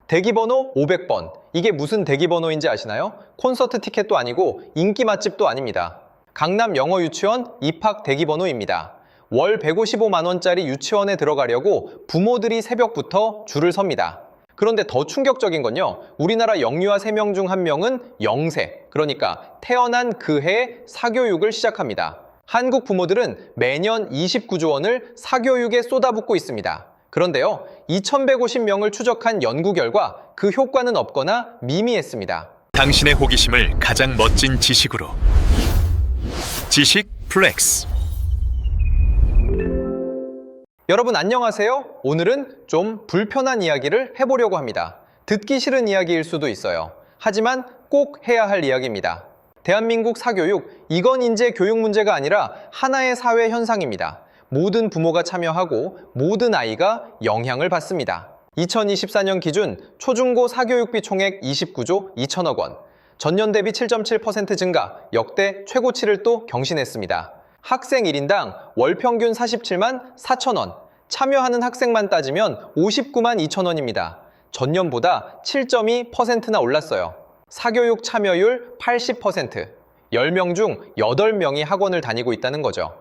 대기번호 500번. 이게 무슨 대기번호인지 아시나요? 콘서트 티켓도 아니고 인기 맛집도 아닙니다. 강남 영어 유치원 입학 대기번호입니다. 월 155만 원짜리 유치원에 들어가려고 부모들이 새벽부터 줄을 섭니다. 그런데 더 충격적인 건요. 우리나라 영유아 3명 중 1명은 0세, 그러니까 태어난 그 해에 사교육을 시작합니다. 한국 부모들은 매년 29조 원을 사교육에 쏟아붓고 있습니다. 그런데요, 2150명을 추적한 연구 결과 그 효과는 없거나 미미했습니다. 당신의 호기심을 가장 멋진 지식으로. 지식 플렉스. 여러분 안녕하세요. 오늘은 좀 불편한 이야기를 해보려고 합니다. 듣기 싫은 이야기일 수도 있어요. 하지만 꼭 해야 할 이야기입니다. 대한민국 사교육, 이건 이제 교육 문제가 아니라 하나의 사회 현상입니다. 모든 부모가 참여하고 모든 아이가 영향을 받습니다. 2024년 기준 초중고 사교육비 총액 29조 2천억 원, 전년 대비 7.7% 증가, 역대 최고치를 또 경신했습니다. 학생 1인당 월 평균 47만 4천 원, 참여하는 학생만 따지면 59만 2천 원입니다. 전년보다 7.2%나 올랐어요. 사교육 참여율 80%, 10명 중 8명이 학원을 다니고 있다는 거죠.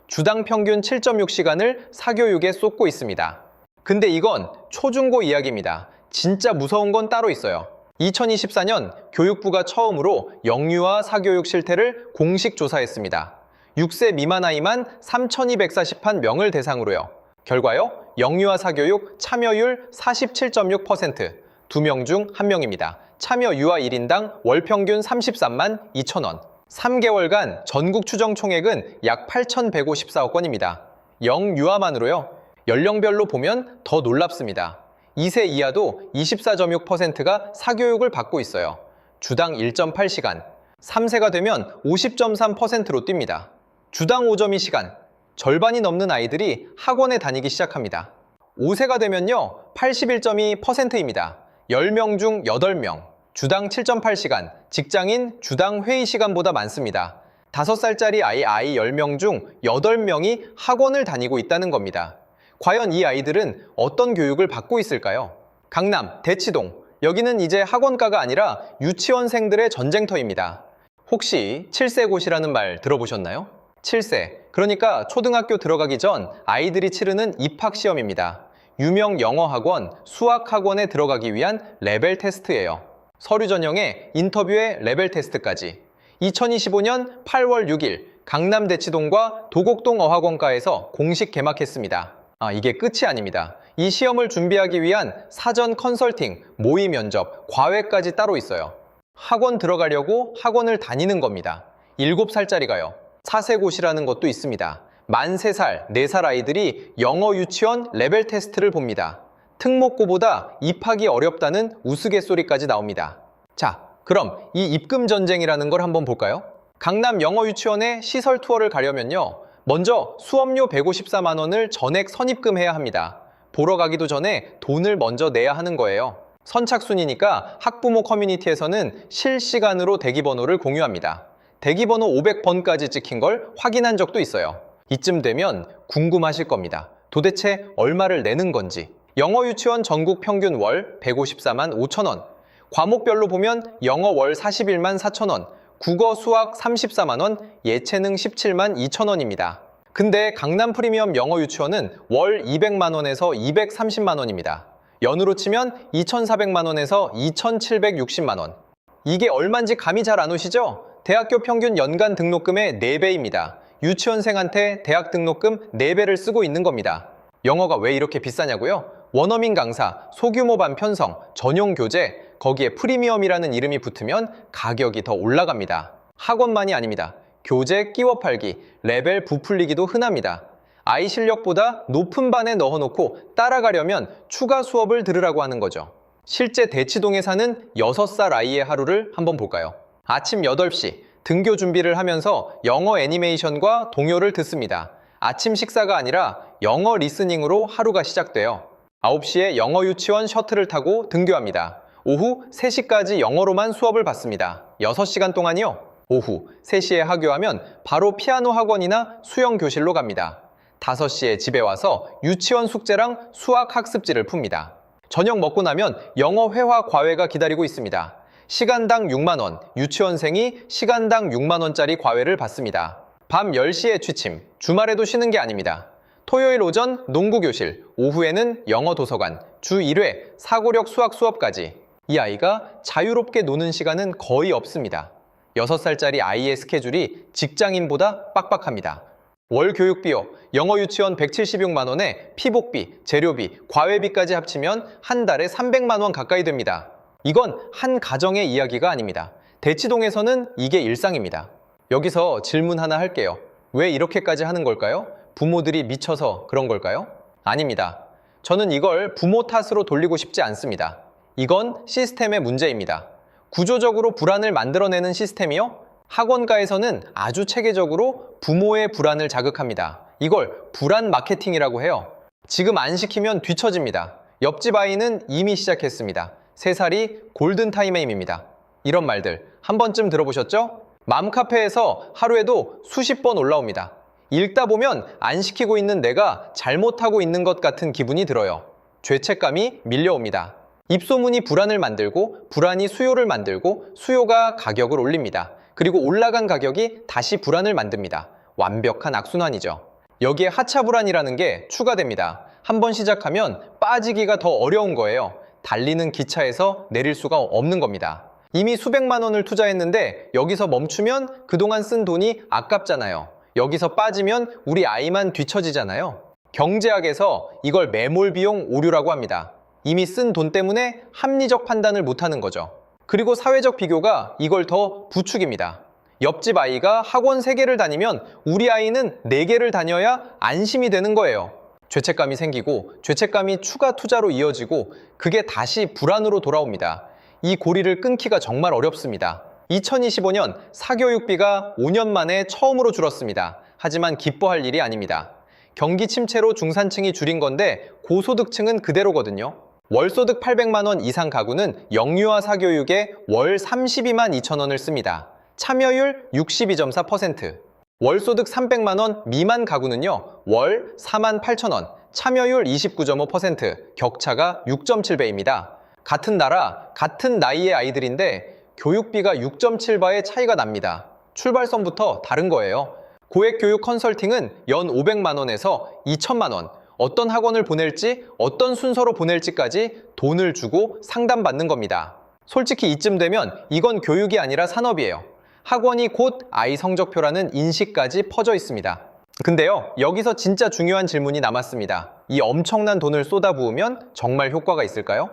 주당 평균 7.6시간을 사교육에 쏟고 있습니다. 근데 이건 초중고 이야기입니다. 진짜 무서운 건 따로 있어요. 2024년 교육부가 처음으로 영유아 사교육 실태를 공식 조사했습니다. 6세 미만 아이만 3,241명을 대상으로요. 결과요, 영유아 사교육 참여율 47.6%, 2명 중 1명입니다. 참여 유아 1인당 월 평균 33만 2천 원. 3개월간 전국 추정 총액은 약 8,154억 원입니다. 영유아만으로요. 연령별로 보면 더 놀랍습니다. 2세 이하도 24.6%가 사교육을 받고 있어요. 주당 1.8시간. 3세가 되면 50.3%로 뜁니다. 주당 5.2시간. 절반이 넘는 아이들이 학원에 다니기 시작합니다. 5세가 되면요, 81.2%입니다. 10명 중 8명. 주당 7.8시간, 직장인 주당 회의 시간보다 많습니다. 5살짜리 아이 10명 중 8명이 학원을 다니고 있다는 겁니다. 과연 이 아이들은 어떤 교육을 받고 있을까요? 강남, 대치동, 여기는 이제 학원가가 아니라 유치원생들의 전쟁터입니다. 혹시 7세고시라는 말 들어보셨나요? 7세, 그러니까 초등학교 들어가기 전 아이들이 치르는 입학시험입니다. 유명 영어학원, 수학학원에 들어가기 위한 레벨 테스트예요. 서류 전형에 인터뷰에 레벨 테스트까지. 2025년 8월 6일 강남 대치동과 도곡동 어학원가에서 공식 개막했습니다. 이게 끝이 아닙니다. 이 시험을 준비하기 위한 사전 컨설팅, 모의 면접, 과외까지 따로 있어요. 학원 들어가려고 학원을 다니는 겁니다. 7살짜리가요. 4세고시라는 것도 있습니다. 만 3살, 4살 아이들이 영어 유치원 레벨 테스트를 봅니다. 특목고보다 입학이 어렵다는 우스갯소리까지 나옵니다. 자, 그럼 이 입금 전쟁이라는 걸 한번 볼까요? 강남 영어 유치원에 시설 투어를 가려면요, 먼저 수업료 154만 원을 전액 선입금해야 합니다. 보러 가기도 전에 돈을 먼저 내야 하는 거예요. 선착순이니까 학부모 커뮤니티에서는 실시간으로 대기번호를 공유합니다. 대기번호 500번까지 찍힌 걸 확인한 적도 있어요. 이쯤 되면 궁금하실 겁니다. 도대체 얼마를 내는 건지. 영어 유치원 전국 평균 월 154만 5천 원, 과목별로 보면 영어 월 41만 4천 원, 국어 수학 34만 원, 예체능 17만 2천 원입니다. 근데 강남 프리미엄 영어 유치원은 월 200만 원에서 230만 원입니다. 연으로 치면 2,400만 원에서 2,760만 원. 이게 얼만지 감이 잘 안 오시죠? 대학교 평균 연간 등록금의 4배입니다. 유치원생한테 대학 등록금 4배를 쓰고 있는 겁니다. 영어가 왜 이렇게 비싸냐고요? 원어민 강사, 소규모 반 편성, 전용 교재, 거기에 프리미엄이라는 이름이 붙으면 가격이 더 올라갑니다. 학원만이 아닙니다. 교재 끼워 팔기, 레벨 부풀리기도 흔합니다. 아이 실력보다 높은 반에 넣어놓고 따라가려면 추가 수업을 들으라고 하는 거죠. 실제 대치동에 사는 6살 아이의 하루를 한번 볼까요? 아침 8시, 등교 준비를 하면서 영어 애니메이션과 동요를 듣습니다. 아침 식사가 아니라 영어 리스닝으로 하루가 시작돼요. 9시에 영어 유치원 셔틀을 타고 등교합니다. 오후 3시까지 영어로만 수업을 받습니다. 6시간 동안이요. 오후 3시에 하교하면 바로 피아노 학원이나 수영 교실로 갑니다. 5시에 집에 와서 유치원 숙제랑 수학 학습지를 풉니다. 저녁 먹고 나면 영어 회화 과외가 기다리고 있습니다. 시간당 6만 원, 유치원생이 시간당 6만 원짜리 과외를 받습니다. 밤 10시에 취침, 주말에도 쉬는 게 아닙니다. 토요일 오전 농구 교실, 오후에는 영어 도서관, 주 1회 사고력 수학 수업까지. 이 아이가 자유롭게 노는 시간은 거의 없습니다. 6살짜리 아이의 스케줄이 직장인보다 빡빡합니다. 월 교육비요, 영어 유치원 176만 원에 피복비, 재료비, 과외비까지 합치면 한 달에 300만 원 가까이 됩니다. 이건 한 가정의 이야기가 아닙니다. 대치동에서는 이게 일상입니다. 여기서 질문 하나 할게요. 왜 이렇게까지 하는 걸까요? 부모들이 미쳐서 그런 걸까요? 아닙니다. 저는 이걸 부모 탓으로 돌리고 싶지 않습니다. 이건 시스템의 문제입니다. 구조적으로 불안을 만들어내는 시스템이요? 학원가에서는 아주 체계적으로 부모의 불안을 자극합니다. 이걸 불안 마케팅이라고 해요. 지금 안 시키면 뒤처집니다. 옆집 아이는 이미 시작했습니다. 3살이 골든타임에임입니다. 이런 말들 한 번쯤 들어보셨죠? 맘카페에서 하루에도 수십 번 올라옵니다. 읽다 보면 안 시키고 있는 내가 잘못하고 있는 것 같은 기분이 들어요. 죄책감이 밀려옵니다. 입소문이 불안을 만들고 불안이 수요를 만들고 수요가 가격을 올립니다. 그리고 올라간 가격이 다시 불안을 만듭니다. 완벽한 악순환이죠. 여기에 하차 불안이라는 게 추가됩니다. 한번 시작하면 빠지기가 더 어려운 거예요. 달리는 기차에서 내릴 수가 없는 겁니다. 이미 수백만 원을 투자했는데 여기서 멈추면 그동안 쓴 돈이 아깝잖아요. 여기서 빠지면 우리 아이만 뒤처지잖아요. 경제학에서 이걸 매몰 비용 오류라고 합니다. 이미 쓴 돈 때문에 합리적 판단을 못하는 거죠. 그리고 사회적 비교가 이걸 더 부추깁니다. 옆집 아이가 학원 3개를 다니면 우리 아이는 4개를 다녀야 안심이 되는 거예요. 죄책감이 생기고 죄책감이 추가 투자로 이어지고 그게 다시 불안으로 돌아옵니다. 이 고리를 끊기가 정말 어렵습니다. 2025년 사교육비가 5년 만에 처음으로 줄었습니다. 하지만 기뻐할 일이 아닙니다. 경기 침체로 중산층이 줄인 건데 고소득층은 그대로거든요. 월소득 800만 원 이상 가구는 영유아 사교육에 월 32만 2천 원을 씁니다. 참여율 62.4%. 월소득 300만 원 미만 가구는요, 월 4만 8천 원, 참여율 29.5%, 격차가 6.7배입니다. 같은 나라, 같은 나이의 아이들인데 교육비가 6.7배의 차이가 납니다. 출발선부터 다른 거예요. 고액교육 컨설팅은 연 500만 원에서 2천만 원, 어떤 학원을 보낼지, 어떤 순서로 보낼지까지 돈을 주고 상담받는 겁니다. 솔직히 이쯤 되면 이건 교육이 아니라 산업이에요. 학원이 곧 아이 성적표라는 인식까지 퍼져 있습니다. 근데요, 여기서 진짜 중요한 질문이 남았습니다. 이 엄청난 돈을 쏟아부으면 정말 효과가 있을까요?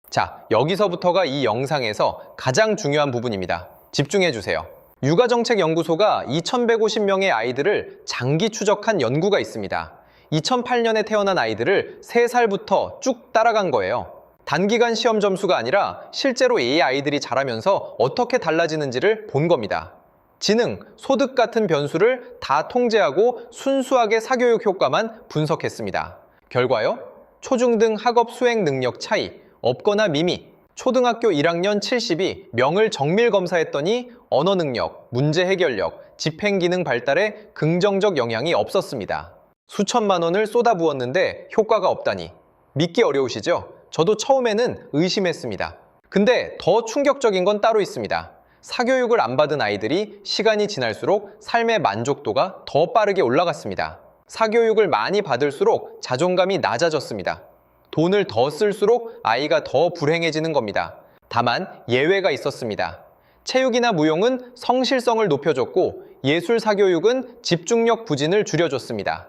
자, 여기서부터가 이 영상에서 가장 중요한 부분입니다. 집중해주세요. 육아정책연구소가 2150명의 아이들을 장기 추적한 연구가 있습니다. 2008년에 태어난 아이들을 3살부터 쭉 따라간 거예요. 단기간 시험 점수가 아니라 실제로 이 아이들이 자라면서 어떻게 달라지는지를 본 겁니다. 지능, 소득 같은 변수를 다 통제하고 순수하게 사교육 효과만 분석했습니다. 결과요? 초중등 학업 수행 능력 차이, 없거나 미미, 초등학교 1학년 70이 명을 정밀 검사했더니 언어 능력, 문제 해결력, 집행 기능 발달에 긍정적 영향이 없었습니다. 수천만 원을 쏟아부었는데 효과가 없다니. 믿기 어려우시죠? 저도 처음에는 의심했습니다. 근데 더 충격적인 건 따로 있습니다. 사교육을 안 받은 아이들이 시간이 지날수록 삶의 만족도가 더 빠르게 올라갔습니다. 사교육을 많이 받을수록 자존감이 낮아졌습니다. 돈을 더 쓸수록 아이가 더 불행해지는 겁니다. 다만 예외가 있었습니다. 체육이나 무용은 성실성을 높여줬고 예술 사교육은 집중력 부진을 줄여줬습니다.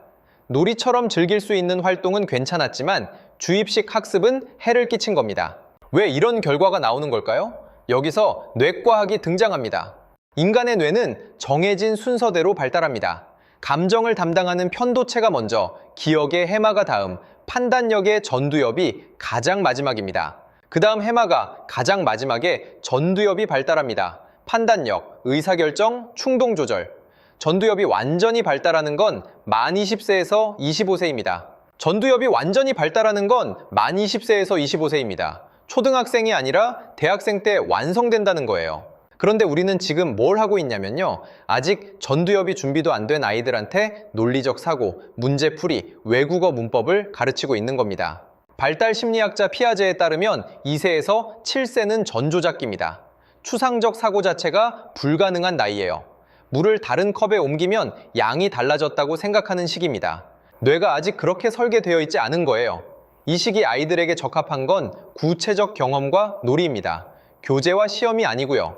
놀이처럼 즐길 수 있는 활동은 괜찮았지만 주입식 학습은 해를 끼친 겁니다. 왜 이런 결과가 나오는 걸까요? 여기서 뇌과학이 등장합니다. 인간의 뇌는 정해진 순서대로 발달합니다. 감정을 담당하는 편도체가 먼저, 기억의 해마가 다음, 판단력의 전두엽이 가장 마지막입니다. 그 다음 해마가 가장 마지막에 전두엽이 발달합니다. 판단력, 의사결정, 충동조절. 전두엽이 완전히 발달하는 건 만 20세에서 25세입니다. 전두엽이 완전히 발달하는 건 만 20세에서 25세입니다. 초등학생이 아니라 대학생 때 완성된다는 거예요. 그런데 우리는 지금 뭘 하고 있냐면요. 아직 전두엽이 준비도 안 된 아이들한테 논리적 사고, 문제풀이, 외국어 문법을 가르치고 있는 겁니다. 발달 심리학자 피아제에 따르면 2세에서 7세는 전조작기입니다. 추상적 사고 자체가 불가능한 나이예요. 물을 다른 컵에 옮기면 양이 달라졌다고 생각하는 시기입니다. 뇌가 아직 그렇게 설계되어 있지 않은 거예요. 이 시기 아이들에게 적합한 건 구체적 경험과 놀이입니다. 교재와 시험이 아니고요.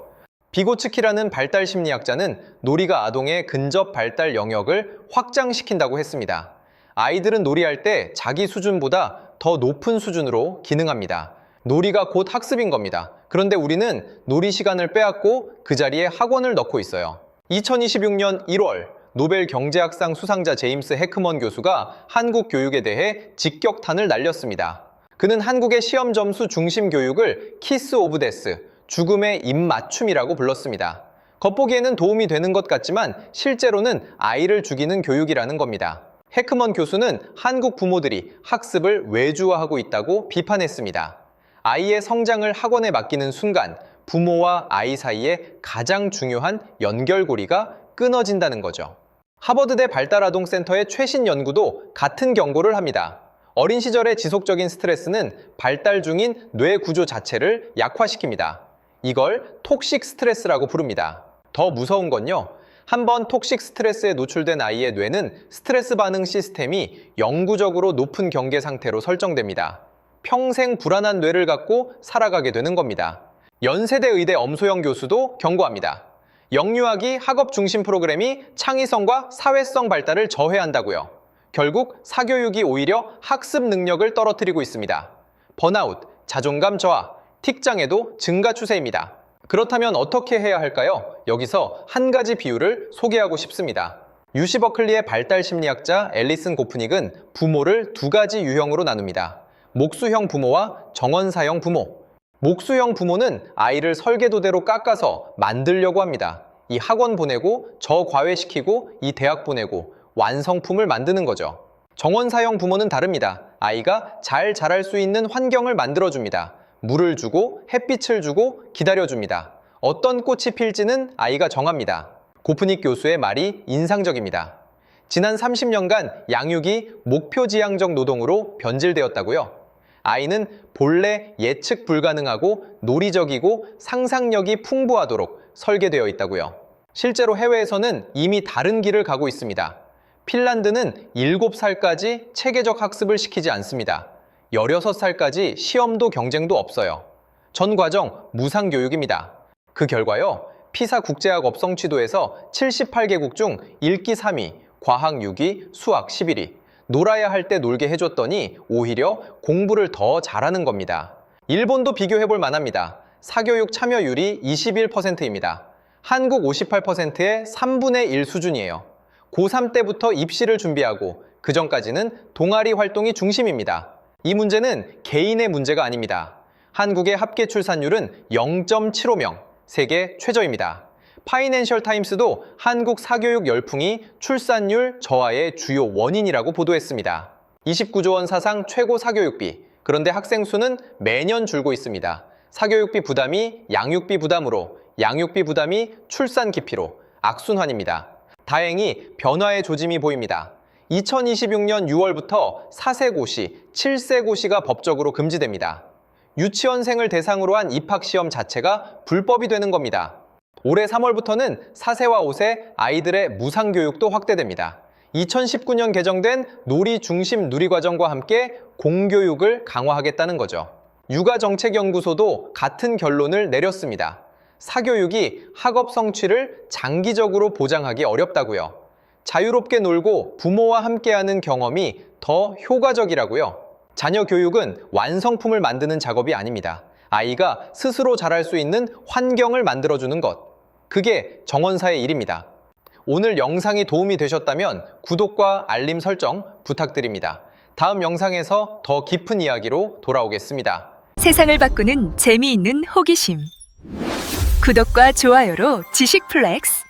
비고츠키라는 발달 심리학자는 놀이가 아동의 근접 발달 영역을 확장시킨다고 했습니다. 아이들은 놀이할 때 자기 수준보다 더 높은 수준으로 기능합니다. 놀이가 곧 학습인 겁니다. 그런데 우리는 놀이 시간을 빼앗고 그 자리에 학원을 넣고 있어요. 2026년 1월 노벨 경제학상 수상자 제임스 해크먼 교수가 한국 교육에 대해 직격탄을 날렸습니다. 그는 한국의 시험 점수 중심 교육을 키스 오브 데스, 죽음의 입맞춤이라고 불렀습니다. 겉보기에는 도움이 되는 것 같지만 실제로는 아이를 죽이는 교육이라는 겁니다. 해크먼 교수는 한국 부모들이 학습을 외주화하고 있다고 비판했습니다. 아이의 성장을 학원에 맡기는 순간 부모와 아이 사이에 가장 중요한 연결고리가 끊어진다는 거죠. 하버드대 발달아동센터의 최신 연구도 같은 경고를 합니다. 어린 시절의 지속적인 스트레스는 발달 중인 뇌 구조 자체를 약화시킵니다. 이걸 톡식 스트레스라고 부릅니다. 더 무서운 건요. 한번 톡식 스트레스에 노출된 아이의 뇌는 스트레스 반응 시스템이 영구적으로 높은 경계 상태로 설정됩니다. 평생 불안한 뇌를 갖고 살아가게 되는 겁니다. 연세대 의대 엄소영 교수도 경고합니다. 영유아기 학업 중심 프로그램이 창의성과 사회성 발달을 저해한다고요. 결국 사교육이 오히려 학습 능력을 떨어뜨리고 있습니다. 번아웃, 자존감 저하, 틱장애도 증가 추세입니다. 그렇다면 어떻게 해야 할까요? 여기서 한 가지 비유를 소개하고 싶습니다. UC 버클리의 발달 심리학자 앨리슨 고프닉은 부모를 두 가지 유형으로 나눕니다. 목수형 부모와 정원사형 부모. 목수형 부모는 아이를 설계도대로 깎아서 만들려고 합니다. 이 학원 보내고 저 과외시키고 이 대학 보내고 완성품을 만드는 거죠. 정원사형 부모는 다릅니다. 아이가 잘 자랄 수 있는 환경을 만들어줍니다. 물을 주고 햇빛을 주고 기다려줍니다. 어떤 꽃이 필지는 아이가 정합니다. 고프닉 교수의 말이 인상적입니다. 지난 30년간 양육이 목표지향적 노동으로 변질되었다고요. 아이는 본래 예측 불가능하고 논리적이고 상상력이 풍부하도록 설계되어 있다고요. 실제로 해외에서는 이미 다른 길을 가고 있습니다. 핀란드는 7살까지 체계적 학습을 시키지 않습니다. 16살까지 시험도 경쟁도 없어요. 전 과정 무상교육입니다. 그 결과요, 피사 국제학 업성 취도에서 78개국 중 읽기 3위, 과학 6위, 수학 11위. 놀아야 할 때 놀게 해줬더니 오히려 공부를 더 잘하는 겁니다. 일본도 비교해볼 만합니다. 사교육 참여율이 21%입니다. 한국 58%의 3분의 1 수준이에요. 고3 때부터 입시를 준비하고 그 전까지는 동아리 활동이 중심입니다. 이 문제는 개인의 문제가 아닙니다. 한국의 합계 출산율은 0.75명, 세계 최저입니다. 파이낸셜 타임스도 한국 사교육 열풍이 출산율 저하의 주요 원인이라고 보도했습니다. 29조 원 사상 최고 사교육비, 그런데 학생 수는 매년 줄고 있습니다. 사교육비 부담이 양육비 부담으로, 양육비 부담이 출산 기피로 악순환입니다. 다행히 변화의 조짐이 보입니다. 2026년 6월부터 4세 고시, 7세 고시가 법적으로 금지됩니다. 유치원생을 대상으로 한 입학시험 자체가 불법이 되는 겁니다. 올해 3월부터는 4세와 5세 아이들의 무상교육도 확대됩니다. 2019년 개정된 놀이 중심 누리과정과 함께 공교육을 강화하겠다는 거죠. 육아정책연구소도 같은 결론을 내렸습니다. 사교육이 학업 성취를 장기적으로 보장하기 어렵다고요. 자유롭게 놀고 부모와 함께하는 경험이 더 효과적이라고요. 자녀 교육은 완성품을 만드는 작업이 아닙니다. 아이가 스스로 자랄 수 있는 환경을 만들어주는 것. 그게 정원사의 일입니다. 오늘 영상이 도움이 되셨다면 구독과 알림 설정 부탁드립니다. 다음 영상에서 더 깊은 이야기로 돌아오겠습니다. 세상을 바꾸는 재미있는 호기심. 구독과 좋아요로 지식 플렉스.